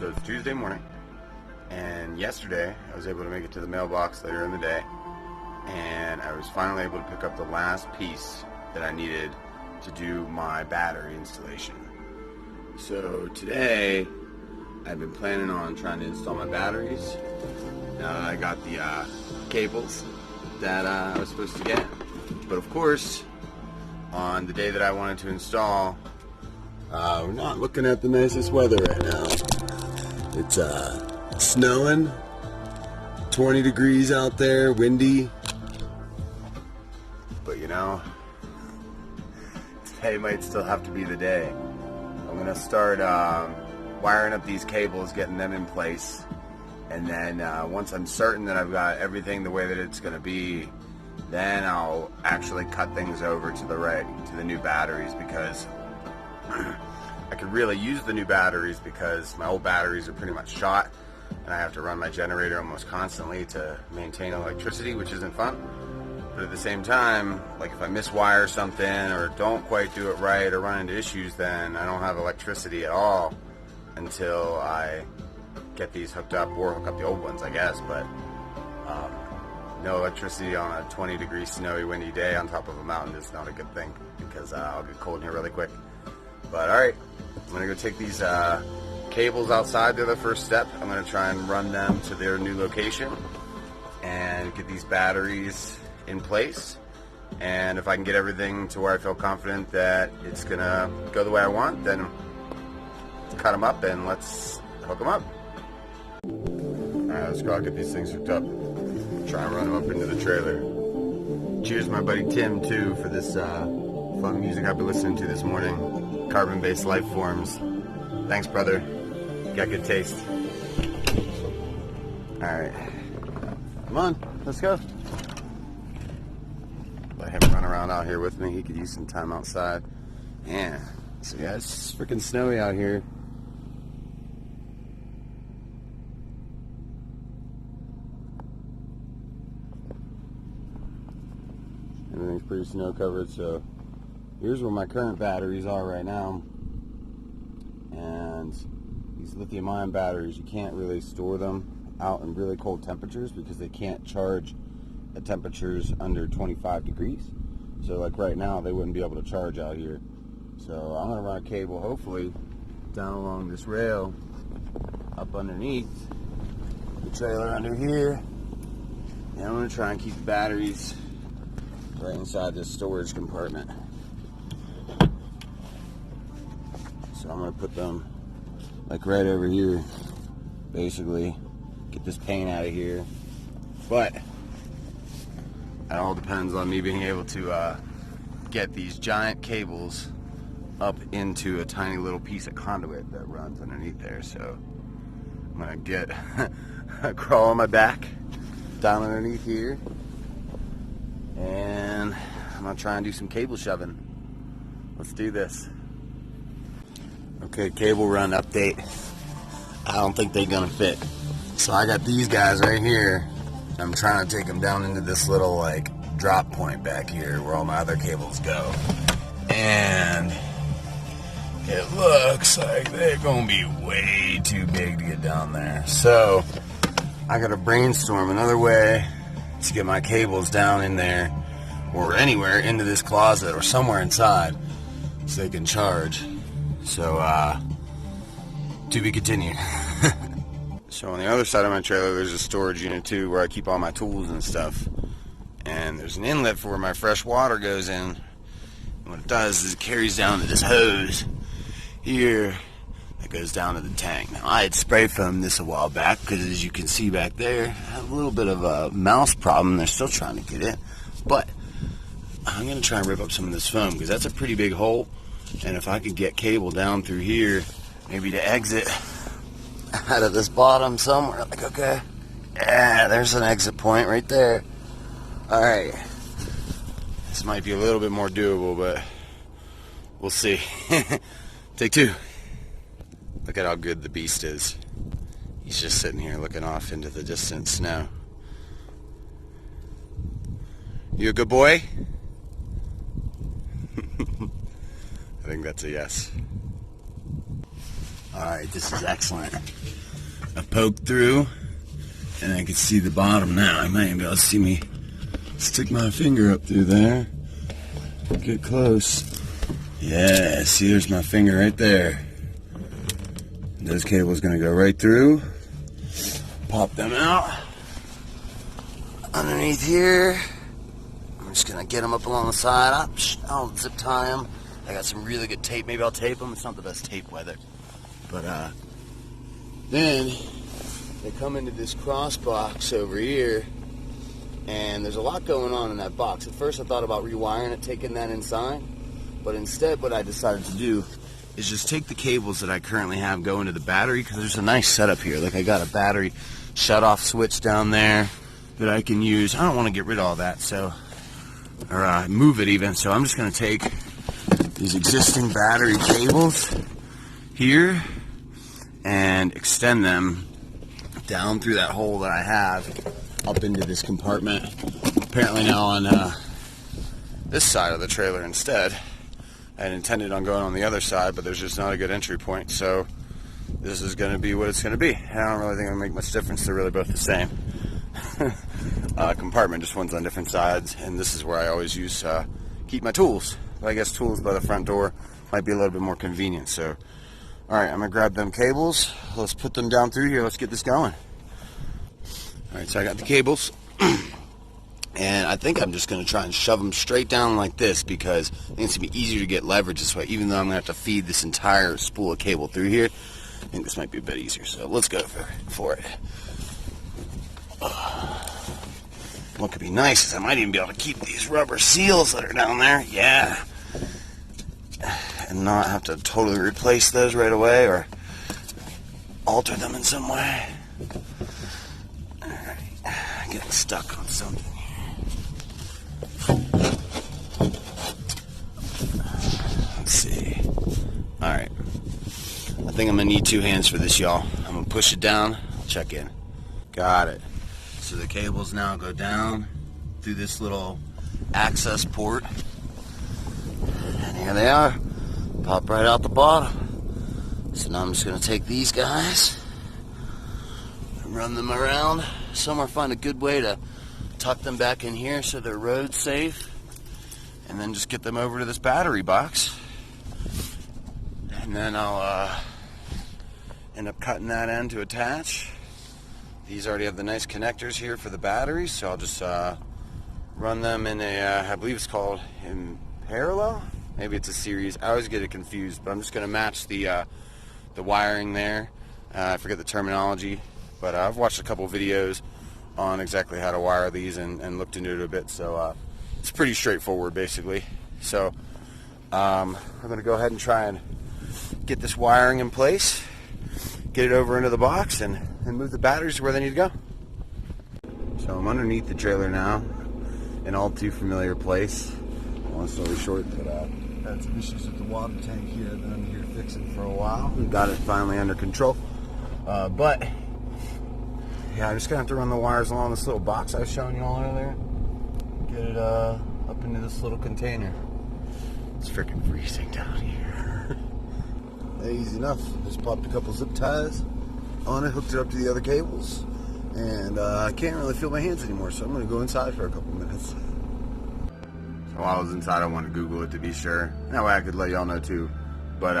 So it's Tuesday morning, and yesterday I was able to make it to the mailbox later in the day, and I was finally able to pick up the last piece that I needed to do my battery installation. So today I've been planning on trying to install my batteries. Now that I got the cables that I was supposed to get. But of course, on the day that I wanted to install, we're not looking at the nicest weather right now. It's snowing, 20 degrees out there, windy. But you know, today might still have to be the day. I'm gonna start wiring up these cables, getting them in place, and then once I'm certain that I've got everything the way that it's gonna be, then I'll actually cut things over to the new batteries, because I could really use the new batteries because my old batteries are pretty much shot and I have to run my generator almost constantly to maintain electricity, which isn't fun. But at the same time, like if I miswire something or don't quite do it right or run into issues, then I don't have electricity at all until I get these hooked up, or hook up the old ones, I guess. But no electricity on a 20-degree snowy windy day on top of a mountain is not a good thing, because I'll get cold in here really quick. But alright, I'm gonna go take these cables outside. They're the first step. I'm gonna try and run them to their new location and get these batteries in place. And if I can get everything to where I feel confident that it's gonna go the way I want, then cut them up and let's hook them up. Alright, let's go out and get these things hooked up. Try and run them up into the trailer. Cheers, my buddy Tim, too, for this fun music I've been listening to this morning. Carbon-based life forms. Thanks, brother. You got good taste. Alright. Come on, let's go. Let him run around out here with me. He could use some time outside. Yeah. So yeah, it's freaking snowy out here. Everything's pretty snow covered, so here's where my current batteries are right now. And these lithium ion batteries, you can't really store them out in really cold temperatures because they can't charge at temperatures under 25 degrees. So like right now, they wouldn't be able to charge out here. So I'm gonna run a cable, hopefully, down along this rail, up underneath the trailer under here. And I'm gonna try and keep the batteries right inside this storage compartment. So I'm gonna put them like right over here, basically get this paint out of here. But it all depends on me being able to get these giant cables up into a tiny little piece of conduit that runs underneath there. So I'm gonna get crawl on my back down underneath here, and I'm gonna try and do some cable shoving. Let's do this. Okay, cable run update. I don't think they're gonna fit. So I got these guys right here. I'm trying to take them down into this little like drop point back here where all my other cables go. And it looks like they're gonna be way too big to get down there. So I gotta brainstorm another way to get my cables down in there, or anywhere into this closet or somewhere inside, so they can charge. So to be continued. So on the other side of my trailer, there's a storage unit too, where I keep all my tools and stuff. And there's an inlet for where my fresh water goes in. And what it does is it carries down to this hose here that goes down to the tank. Now, I had spray foamed this a while back because, as you can see back there, I have a little bit of a mouse problem. They're still trying to get it. But I'm going to try and rip up some of this foam because that's a pretty big hole. And if I could get cable down through here, maybe to exit out of this bottom somewhere, like, okay, yeah, there's an exit point right there. All right, this might be a little bit more doable, but we'll see. Take two. Look at how good the beast is. He's just sitting here looking off into the distant snow. You a good boy? I think that's a yes. Alright, this is excellent. I poked through, and I can see the bottom now. I might even be able to see me stick my finger up through there. Get close. Yeah, see, there's my finger right there. Those cables gonna go right through. Pop them out. Underneath here. I'm just gonna get them up along the side. I'll zip tie them. I got some really good tape. Maybe I'll tape them. It's not the best tape weather. But then they come into this cross box over here, and there's a lot going on in that box. At first I thought about rewiring it, taking that inside, but instead what I decided to do is just take the cables that I currently have, go into the battery, because there's a nice setup here. Like, I got a battery shut-off switch down there that I can use. I don't want to get rid of all that, so, or move it even, so I'm just going to take these existing battery cables here and extend them down through that hole that I have up into this compartment. Apparently now on this side of the trailer instead. I had intended on going on the other side, but there's just not a good entry point, so this is going to be what it's going to be. I don't really think it'll make much difference. They're really both the same. Compartment, just one's on different sides, and this is where I always use keep my tools. But I guess tools by the front door might be a little bit more convenient. So, alright, I'm going to grab them cables. Let's put them down through here. Let's get this going. Alright, so I got the cables. And I think I'm just going to try and shove them straight down like this, because I think it's going to be easier to get leverage this way. Even though I'm going to have to feed this entire spool of cable through here, I think this might be a bit easier. So let's go for it. What could be nice is I might even be able to keep these rubber seals that are down there. Yeah. And not have to totally replace those right away or alter them in some way. Alright. Getting stuck on something. Let's see. Alright. I think I'm going to need two hands for this, y'all. I'm going to push it down, check in. Got it. So the cables now go down through this little access port. And here they are. Pop right out the bottom. So now I'm just going to take these guys and run them around somewhere, find a good way to tuck them back in here so they're road safe. And then just get them over to this battery box. And then I'll end up cutting that end to attach. These already have the nice connectors here for the batteries, so I'll just run them in a, I believe it's called in parallel. Maybe it's a series. I always get it confused, but I'm just going to match the wiring there. I forget the terminology, but I've watched a couple videos on exactly how to wire these and looked into it a bit, so it's pretty straightforward basically. So I'm going to go ahead and try and get this wiring in place, get it over into the box, and move the batteries to where they need to go. So I'm underneath the trailer now, an all too familiar place. Long story short, but had some issues with the water tank here. I've been under here fixing for a while. We got it finally under control. But yeah, I'm just gonna have to run the wires along this little box I was showing you all earlier. Get it up into this little container. It's freaking freezing down here. Easy enough. Just popped a couple zip ties on it, hooked it up to the other cables, and I can't really feel my hands anymore, so I'm going to go inside for a couple minutes. So while I was inside, I wanted to Google it to be sure. That way I could let y'all know too. But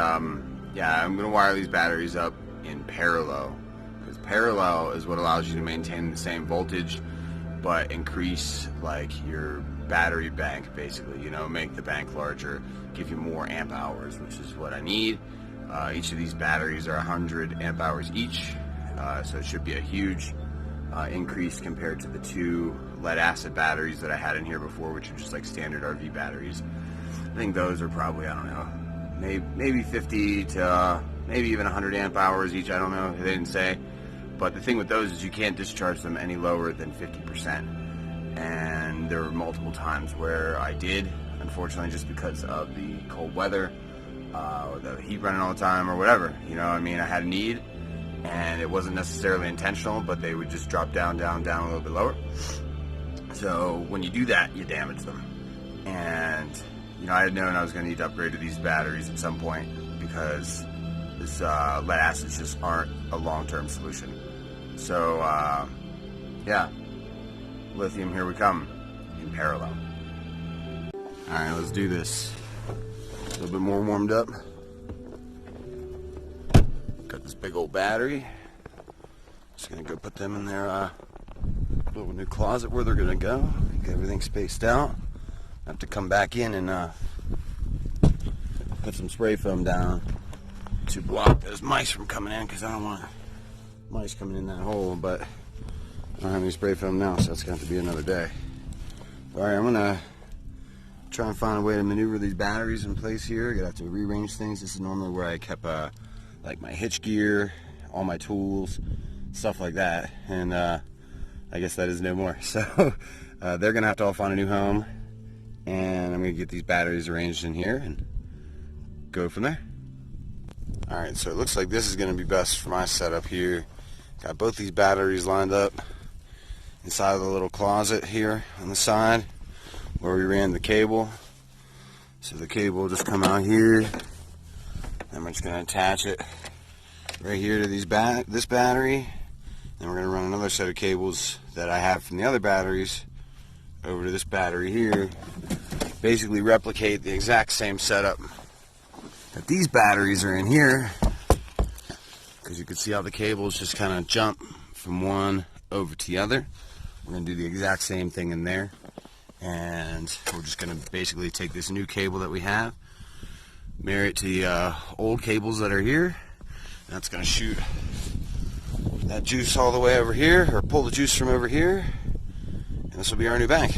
yeah, I'm going to wire these batteries up in parallel, because parallel is what allows you to maintain the same voltage but increase like your battery bank, basically, you know, make the bank larger, give you more amp hours, which is what I need. Each of these batteries are 100 amp hours each, so it should be a huge increase compared to the two lead acid batteries that I had in here before, which are just like standard RV batteries. I think those are probably, I don't know, maybe 50 to maybe even 100 amp hours each. I don't know, they didn't say. But the thing with those is you can't discharge them any lower than 50%. And there were multiple times where I did, unfortunately, just because of the cold weather, or the heat running all the time, or whatever. You know, I mean, I had a need, and it wasn't necessarily intentional, but they would just drop down a little bit lower. So when you do that, you damage them. And you know, I had known I was going to need to upgrade to these batteries at some point, because is lead acids just aren't a long-term solution. So yeah, lithium, here we come in parallel. All right, let's do this. A little bit more warmed up. Got this big old battery. Just gonna go put them in their little new closet where they're gonna go. Get everything spaced out. I have to come back in and put some spray foam down to block those mice from coming in, because I don't want mice coming in that hole, but I don't have any spray foam now, so that's going to have to be another day. Alright, I'm going to try and find a way to maneuver these batteries in place here. I'm going to have to rearrange things. This is normally where I kept like my hitch gear, all my tools, stuff like that, and I guess that is no more. So they're going to have to all find a new home, and I'm going to get these batteries arranged in here and go from there. Alright, so it looks like this is going to be best for my setup here. Got both these batteries lined up inside of the little closet here on the side where we ran the cable. So the cable will just come out here, and we're just going to attach it right here to this battery. Then we're going to run another set of cables that I have from the other batteries over to this battery here. Basically replicate the exact same setup that these batteries are in here, because you can see how the cables just kind of jump from one over to the other. We're going to do the exact same thing in there, and we're just going to basically take this new cable that we have, marry it to the old cables that are here, and that's going to shoot that juice all the way over here, or pull the juice from over here, and this will be our new bank.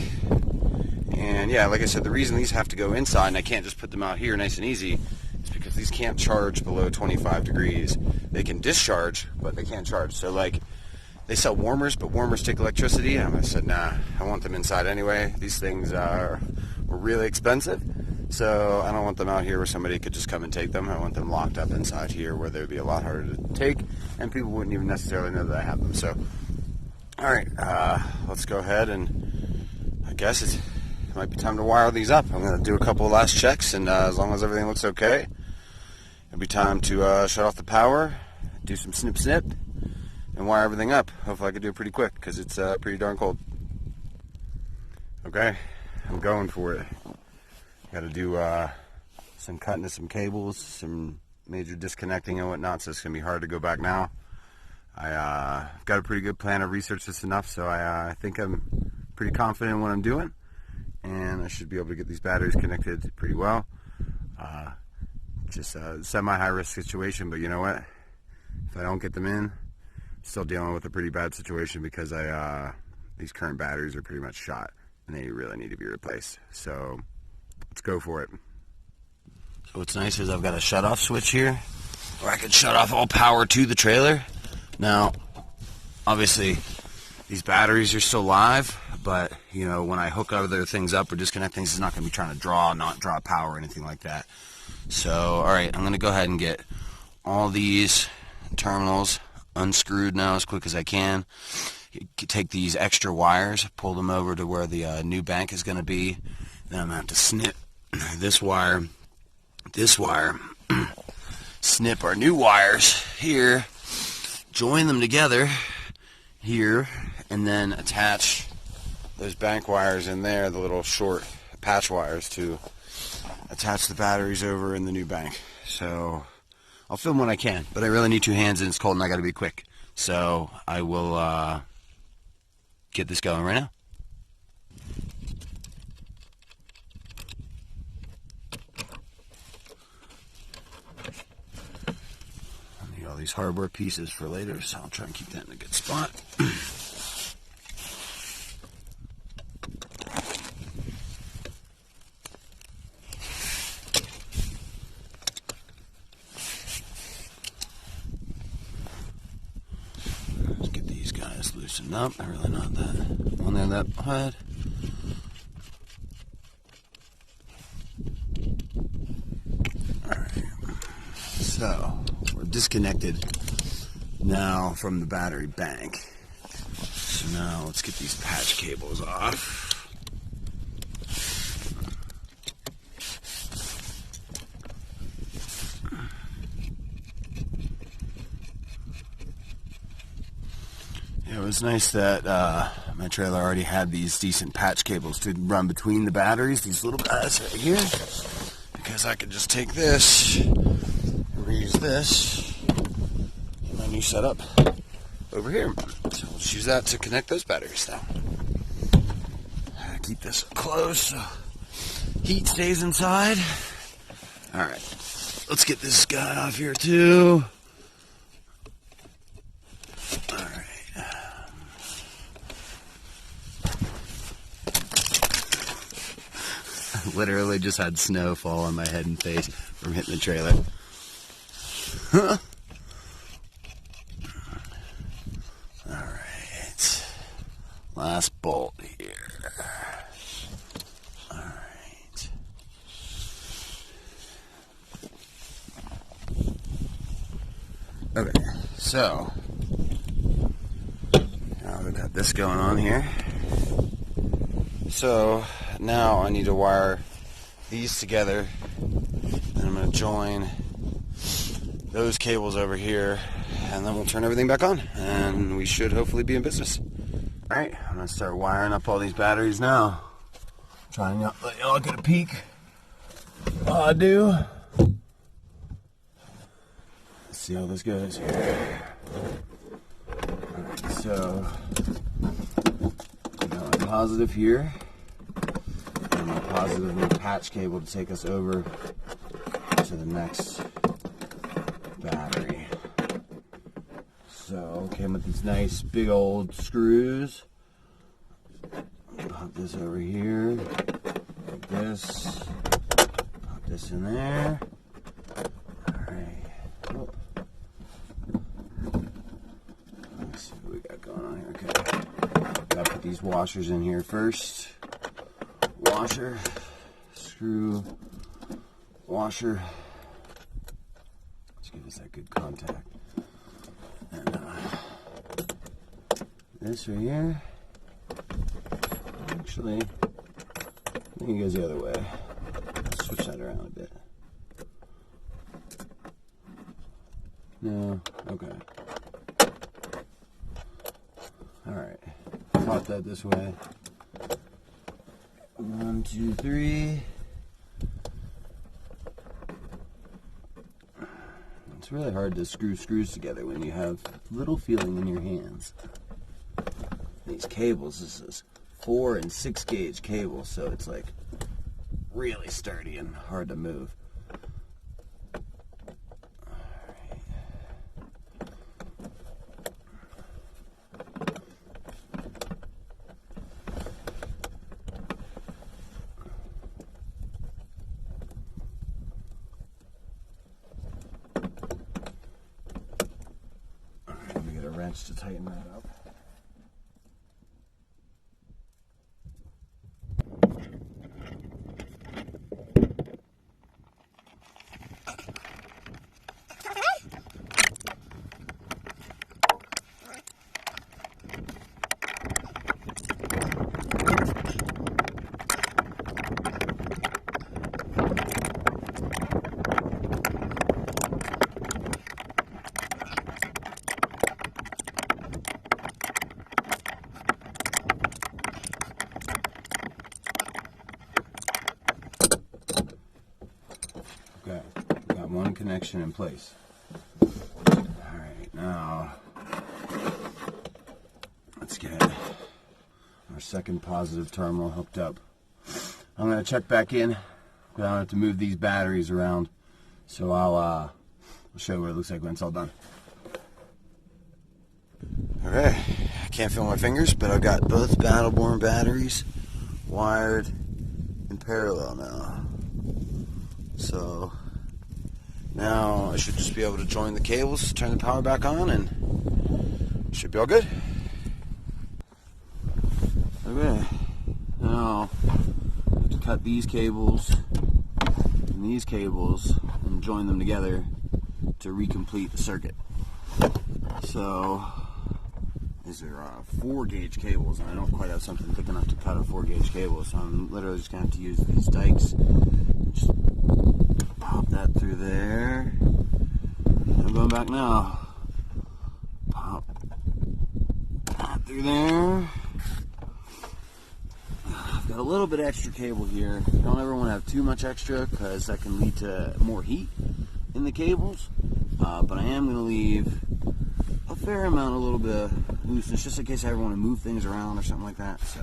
And yeah, like I said, the reason these have to go inside and I can't just put them out here nice and easy is because these can't charge below 25 degrees. They can discharge, but they can't charge. So like, they sell warmers, but warmers take electricity, and I said, nah, I want them inside anyway. These things were really expensive, so I don't want them out here where somebody could just come and take them. I want them locked up inside here where they would be a lot harder to take, and people wouldn't even necessarily know that I have them. So, alright, let's go ahead, and I guess it might be time to wire these up. I'm going to do a couple of last checks, and as long as everything looks okay, it'll be time to shut off the power, do some snip snip, and wire everything up. Hopefully I can do it pretty quick, because it's pretty darn cold. Okay, I'm going for it. Got to do some cutting of some cables, some major disconnecting and whatnot, so it's going to be hard to go back now. I've got a pretty good plan. I've researched this enough, so I think I'm pretty confident in what I'm doing, and I should be able to get these batteries connected pretty well. Just a semi-high risk situation, but you know what? If I don't get them in, I'm still dealing with a pretty bad situation, because these current batteries are pretty much shot, and they really need to be replaced. So let's go for it. So what's nice is I've got a shut-off switch here, where I can shut off all power to the trailer. Now, obviously, these batteries are still live, but you know, when I hook other things up or disconnect things, it's not going to be trying to not draw power or anything like that. So, alright, I'm going to go ahead and get all these terminals unscrewed now as quick as I can. Take these extra wires, pull them over to where the new bank is going to be. Then I'm going to have to snip this wire, snip our new wires here, join them together here, and then attach those bank wires in there, the little short patch wires, to attach the batteries over in the new bank. So I'll film when I can, but I really need two hands and it's cold and I got to be quick. So I will get this going right now. I need all these hardware pieces for later, so I'll try and keep that in a good spot. Loosen up. I really not that one there that hard. Alright. So we're disconnected now from the battery bank. So now let's get these patch cables off. It was nice that my trailer already had these decent patch cables to run between the batteries, these little guys right here, because I could just take this, reuse this in my new setup over here. So we'll just use that to connect those batteries now. Keep this closed so heat stays inside. Alright, let's get this guy off here too. Literally just had snow fall on my head and face from hitting the trailer. Alright. Last bolt here. Alright. Okay, so now we've got this going on here. So now I need to wire these together, and I'm going to join those cables over here, and then we'll turn everything back on, and we should hopefully be in business. Alright, I'm going to start wiring up all these batteries now. Trying to let y'all get a peek while I do. Let's see how this goes here. Alright, so I got my positive here. Positive new patch cable to take us over to the next battery. So came with these nice big old screws. Put this over here, like this. Put this in there. Alright. Oh. Let's see what we got going on here. Okay. Gotta put these washers in here first. Washer, screw, washer. Let's give us that good contact. And this right here. Actually, I think it goes the other way. Let's switch that around a bit. No, okay. Alright, pop that this way. 1, 2, 3. It's really hard to screw screws together when you have little feeling in your hands. These cables, this is 4 and 6 gauge cables, so it's like really sturdy and hard to move. To tighten that up. Okay, got one connection in place. Alright, now let's get our second positive terminal hooked up. I'm going to check back in, but I don't have to move these batteries around, so I'll show you what it looks like when it's all done. Okay, I can't feel my fingers, but I've got both Battleborn batteries wired in parallel now. So now I should just be able to join the cables, turn the power back on, and should be all good. Okay, now I have to cut these cables and these cables and join them together to recomplete the circuit. So these are 4 gauge cables, and I don't quite have something thick enough to cut a 4 gauge cable, so I'm literally just going to have to use these dikes. Just pop that through there. I'm going back now. Pop through there. I've got a little bit extra cable here. I don't ever want to have too much extra because that can lead to more heat in the cables. But I am going to leave a fair amount, a little bit of looseness, just in case I ever want to move things around or something like that. So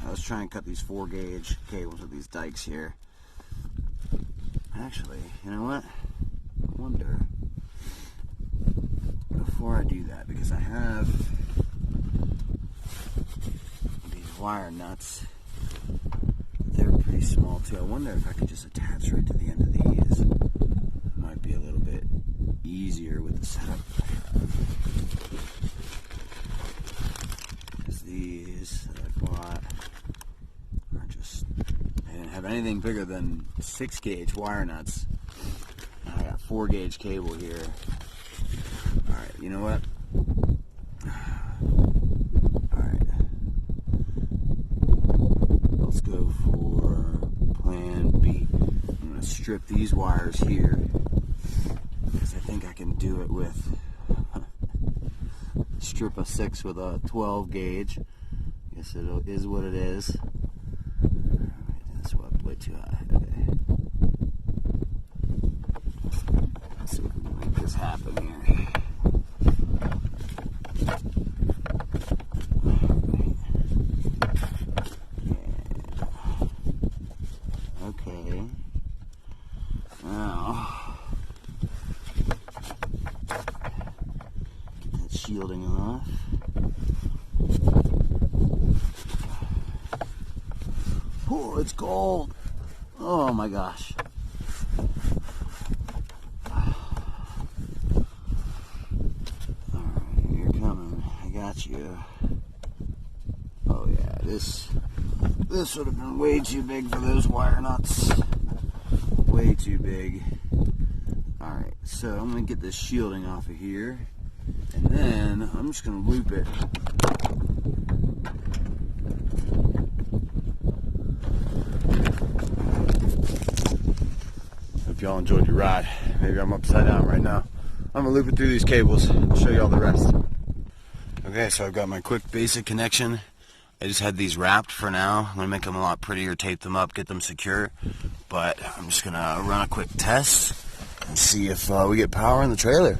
let's try and cut these 4-gauge cables with these dikes here. Actually, you know what? I wonder, before I do that, because I have these wire nuts, they're pretty small too. I wonder if I could just attach right to the end of these. It might be a little bit easier with the setup. Because these that I bought are just, I didn't have anything bigger than 6-gauge wire nuts. I got 4-gauge cable here. Alright, you know what? Alright. Let's go for plan B. I'm going to strip these wires here because I think I can do it with strip a 6 with a 12-gauge. Guess it is what it is. That's way too high. Okay. Let's see if we can make this happen here. Okay. Now, get that shielding off. Oh, it's cold. Oh my gosh. You. Oh yeah, this would have been way too big for those wire nuts. Way too big. Alright, so I'm going to get this shielding off of here, and then I'm just going to loop it. Hope y'all enjoyed your ride. Maybe I'm upside down right now. I'm going to loop it through these cables. I'll show you all the rest. Okay, so I've got my quick basic connection. I just had these wrapped for now. I'm going to make them a lot prettier, tape them up, get them secure. But I'm just going to run a quick test and see if we get power in the trailer.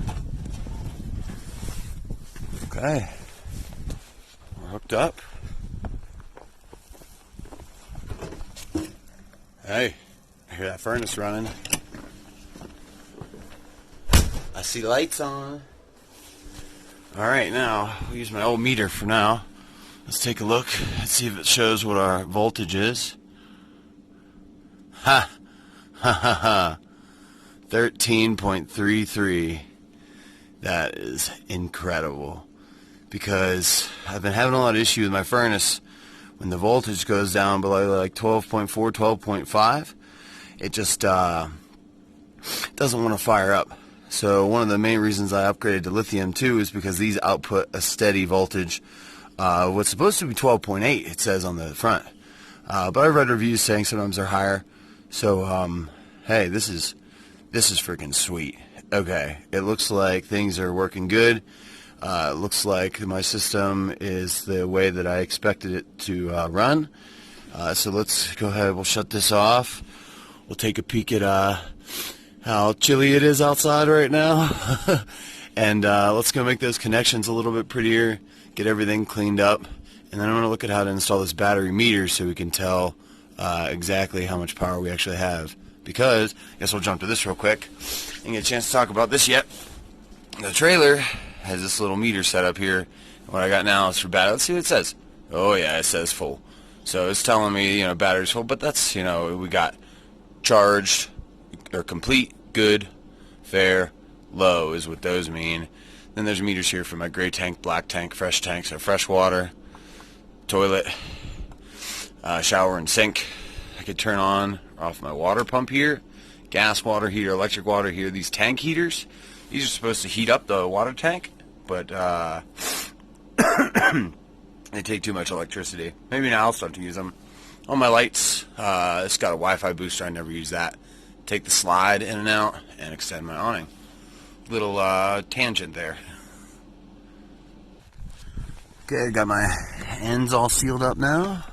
Okay, we're hooked up. Hey, I hear that furnace running. I see lights on. Alright, now, we'll use my old meter for now. Let's take a look and see if it shows what our voltage is. Ha! Ha ha ha! 13.33. That is incredible. Because I've been having a lot of issue with my furnace. When the voltage goes down below like 12.4, 12.5, it just doesn't want to fire up. So one of the main reasons I upgraded to lithium too is because these output a steady voltage. What's supposed to be 12.8, it says on the front. But I've read reviews saying sometimes they're higher. So hey, this is freaking sweet. Okay, it looks like things are working good. It looks like my system is the way that I expected it to run. So let's go ahead. We'll shut this off. We'll take a peek at how chilly it is outside right now. And let's go make those connections a little bit prettier, get everything cleaned up, and then I'm going to look at how to install this battery meter so we can tell exactly how much power we actually have. Because, I guess we'll jump to this real quick. Didn't get a chance to talk about this yet. The trailer has this little meter set up here. What I got now is for battery. Let's see what it says. Oh yeah, it says full. So it's telling me, battery's full, but that's, we got charged, or complete, good, fair, low is what those mean. Then there's meters here for my gray tank, black tank, fresh tank, so fresh water, toilet, shower and sink. I could turn on or off my water pump here, gas water heater, electric water here. These tank heaters, these are supposed to heat up the water tank, but they take too much electricity. Maybe now I'll start to use them. On my lights, it's got a Wi-Fi booster. I never use that. Take the slide in and out and extend my awning. Little tangent there. Okay, got my ends all sealed up now.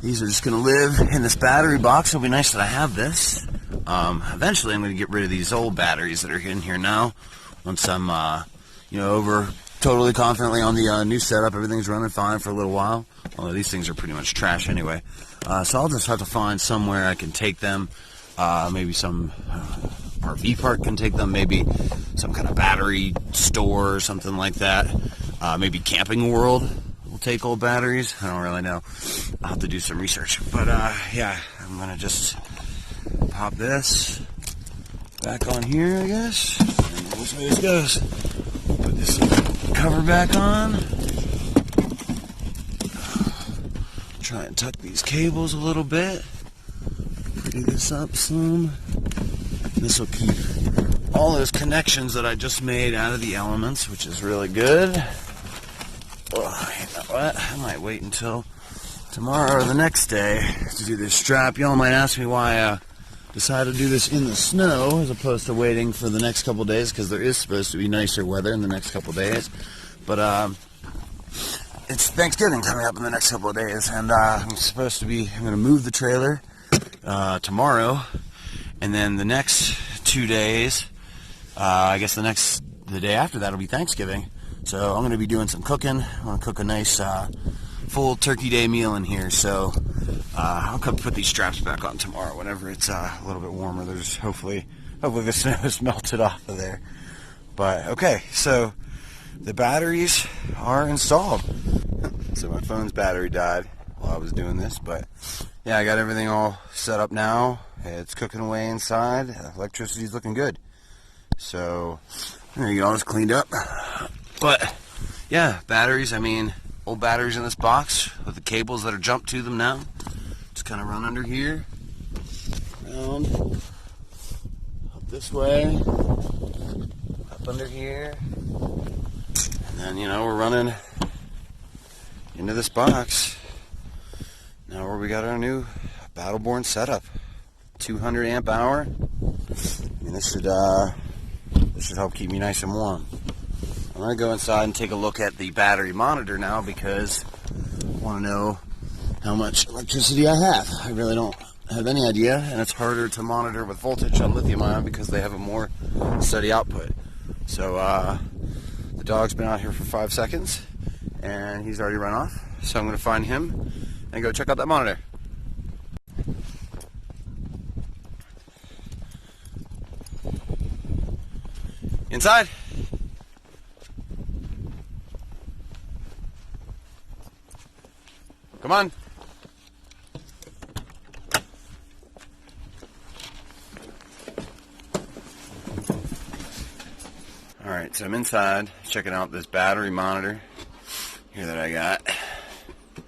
These are just going to live in this battery box. It'll be nice that I have this. Eventually I'm going to get rid of these old batteries that are in here now. Once I'm, over totally confidently on the new setup, everything's running fine for a little while. Although these things are pretty much trash anyway. So I'll just have to find somewhere I can take them. Maybe some RV park can take them. Maybe some kind of battery store or something like that. Maybe Camping World will take old batteries. I don't really know. I'll have to do some research. But yeah, I'm going to just pop this back on here, I guess. And this way this goes. Put this cover back on. Try and tuck these cables a little bit. Pretty this up some. This will keep all those connections that I just made out of the elements, which is really good. Oh, you know what? I might wait until tomorrow or the next day to do this strap. Y'all might ask me why I decided to do this in the snow as opposed to waiting for the next couple days, because there is supposed to be nicer weather in the next couple days. But it's Thanksgiving coming up in the next couple of days, and I'm going to move the trailer tomorrow, and then the next 2 days, I guess the day after that will be Thanksgiving. So I'm going to be doing some cooking. I want to cook a nice full Turkey Day meal in here. So I'll come put these straps back on tomorrow whenever it's a little bit warmer. There's hopefully the snow has melted off of there. But okay, so the batteries are installed. So my phone's battery died while I was doing this, but yeah, I got everything all set up now. It's cooking away inside. Electricity's looking good. So there you go, all this cleaned up. But yeah, batteries, I mean, old batteries in this box with the cables that are jumped to them now. Just kind of run under here, around, up this way, up under here, and then, we're running into this box. Now where we got our new Battleborn setup. 200 amp hour. I mean, this should help keep me nice and warm. I'm going to go inside and take a look at the battery monitor now, because I want to know how much electricity I have. I really don't have any idea, and it's harder to monitor with voltage on lithium ion because they have a more steady output. So the dog's been out here for 5 seconds, and he's already run off. So I'm going to find him and go check out that monitor. Inside. Come on. Alright, so I'm inside checking out this battery monitor here that I got. It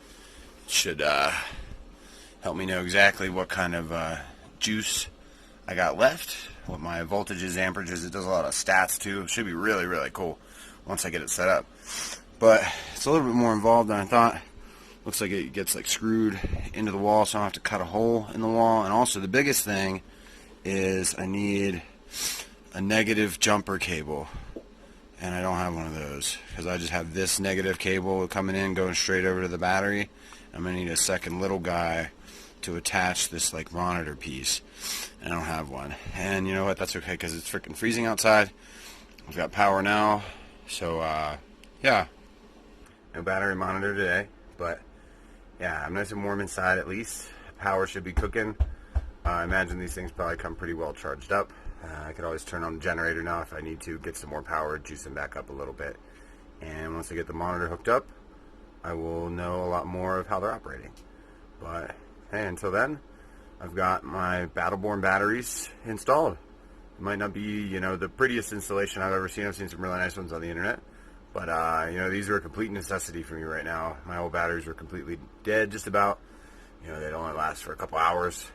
should help me know exactly what kind of juice I got left, what my voltages, amperages. It does a lot of stats too. It should be really, really cool once I get it set up. But it's a little bit more involved than I thought. Looks like it gets screwed into the wall, so I don't have to cut a hole in the wall. And also the biggest thing is I need a negative jumper cable, and I don't have one of those because I just have this negative cable coming in, going straight over to the battery. I'm gonna need a second little guy to attach this monitor piece, and I don't have one. And you know what? That's okay because it's freaking freezing outside. I've got power now, so yeah, no battery monitor today, but yeah, I'm nice and warm inside at least. Power should be cooking. I imagine these things probably come pretty well charged up. I could always turn on the generator now if I need to get some more power, juice them back up a little bit. And once I get the monitor hooked up, I will know a lot more of how they're operating. But hey, until then, I've got my Battleborn batteries installed. It might not be, the prettiest installation I've ever seen. I've seen some really nice ones on the internet. But, these are a complete necessity for me right now. My old batteries were completely dead, just about. They'd only last for a couple hours.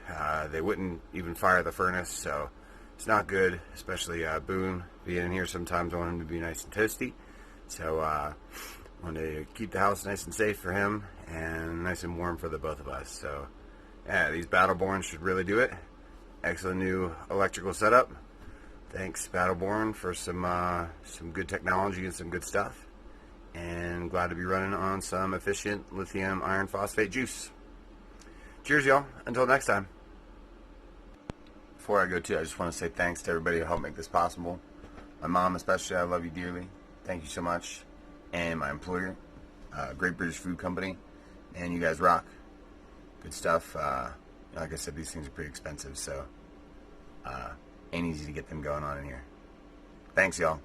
They wouldn't even fire the furnace, so it's not good, especially Boone being in here sometimes. I want him to be nice and toasty. So I want to keep the house nice and safe for him and nice and warm for the both of us. So, yeah, these Battleborns should really do it. Excellent new electrical setup. Thanks, Battleborn, for some good technology and some good stuff. and glad to be running on some efficient lithium iron phosphate juice. Cheers, y'all. Until next time. Before I go too, I just want to say thanks to everybody who helped make this possible. My mom especially, I love you dearly. Thank you so much. And my employer, Great British Food Company. And you guys rock. Good stuff. Like I said, these things are pretty expensive, so ain't easy to get them going on in here. Thanks, y'all.